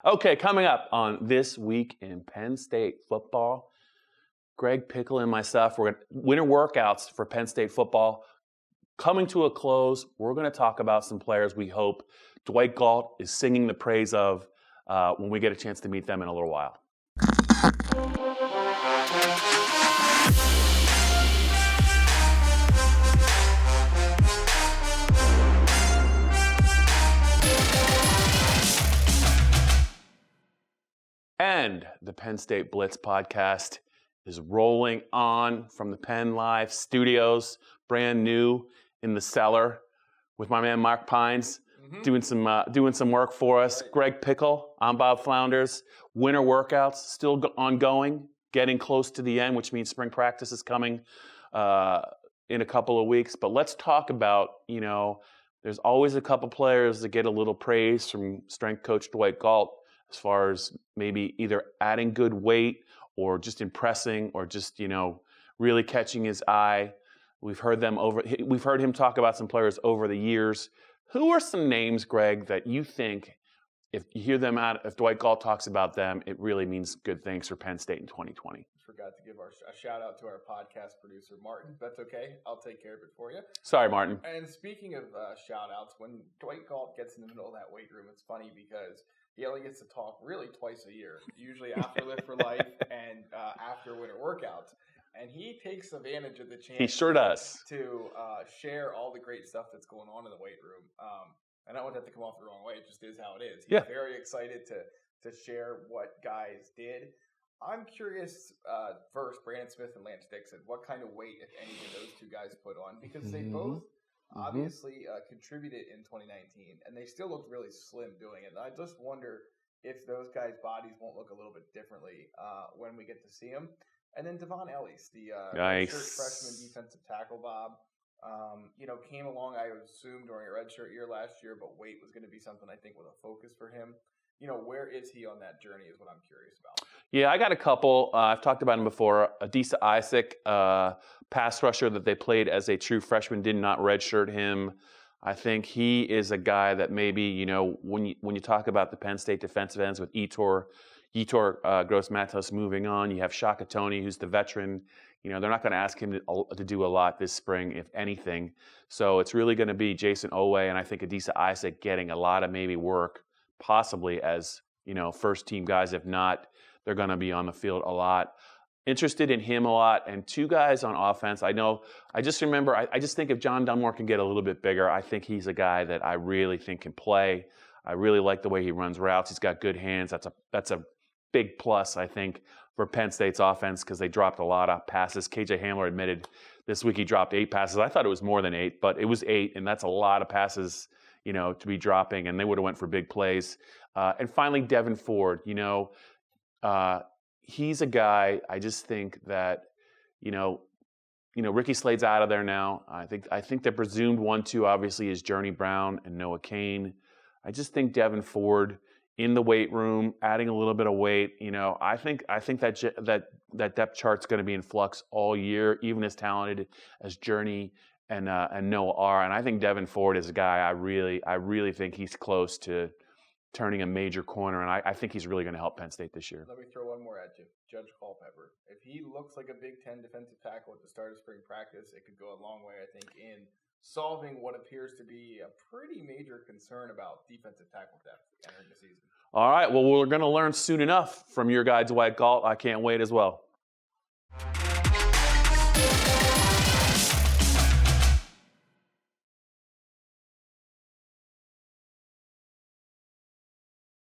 Okay, coming up on This Week in Penn State Football, Greg Pickle and myself, we're going to winter workouts for Penn State football coming to a close. We're going to talk about some players we hope Dwight Galt is singing the praise of when we get a chance to meet them in a little while. And the Penn State Blitz podcast is rolling on from the Penn Live studios, brand new in the cellar, with my man Mark Pines doing some work for us. Greg Pickle, I'm Bob Flounders. Winter workouts still ongoing, getting close to the end, which means spring practice is coming in a couple of weeks. But let's talk about, there's always a couple players that get a little praise from strength coach Dwight Galt, as far as maybe either adding good weight or just impressing or just, really catching his eye. We've heard him talk about some players over the years. Who are some names, Greg, that you think if you hear them out, if Dwight Galt talks about them, it really means good things for Penn State in 2020? Forgot to give a shout out to our podcast producer, Martin. That's okay. I'll take care of it for you. Sorry, Martin. And speaking of shout outs, when Dwight Galt gets in the middle of that weight room, it's funny because he only gets to talk really twice a year, usually after Lift for Life and after winter workouts. And he takes advantage of the chance. He sure does. To share all the great stuff that's going on in the weight room. And I don't want that to come off the wrong way. It just is how it is. He's very excited to share what guys did. I'm curious, first, Brandon Smith and Lance Dixon, what kind of weight, if any, did those two guys put on? Because they both obviously contributed in 2019, and they still looked really slim doing it. And I just wonder if those guys' bodies won't look a little bit differently when we get to see them. And then Devon Ellie, the redshirt freshman defensive tackle, Bob, came along, I would assume, during a redshirt year last year, but weight was going to be something I think was a focus for him. Where is he on that journey is what I'm curious about. Yeah, I got a couple. I've talked about him before. Adisa Isaac, pass rusher that they played as a true freshman, did not redshirt him. I think he is a guy that maybe, when you talk about the Penn State defensive ends with Yetur Gross-Matos moving on, you have Shaka Toney, who's the veteran. They're not going to ask him to do a lot this spring, if anything. So it's really going to be Jason Owe, and I think Adisa Isaac getting a lot of maybe work, possibly as, first-team guys. If not, they're going to be on the field a lot. Interested in him a lot. And two guys on offense. I just think if John Dunmore can get a little bit bigger, I think he's a guy that I really think can play. I really like the way he runs routes. He's got good hands. That's a big plus, I think, for Penn State's offense because they dropped a lot of passes. KJ Hamler admitted this week he dropped 8 passes. I thought it was more than 8, but it was 8, and that's a lot of passes, to be dropping, and they would have went for big plays. And finally, Devon Ford. He's a guy. I just think that, Ricky Slade's out of there now. I think the presumed 1-2 obviously is Journey Brown and Noah Kane. I just think Devon Ford in the weight room, adding a little bit of weight. I think that depth chart's going to be in flux all year, even as talented as Journey and Noah are. And I think Devon Ford is a guy I really think he's close to turning a major corner, and I think he's really going to help Penn State this year. Let me throw one more at you. Judge Culpepper. If he looks like a Big Ten defensive tackle at the start of spring practice, it could go a long way, I think, in solving what appears to be a pretty major concern about defensive tackle depth entering the season. All right, well, we're going to learn soon enough from your guy, Dwight Galt. I can't wait as well.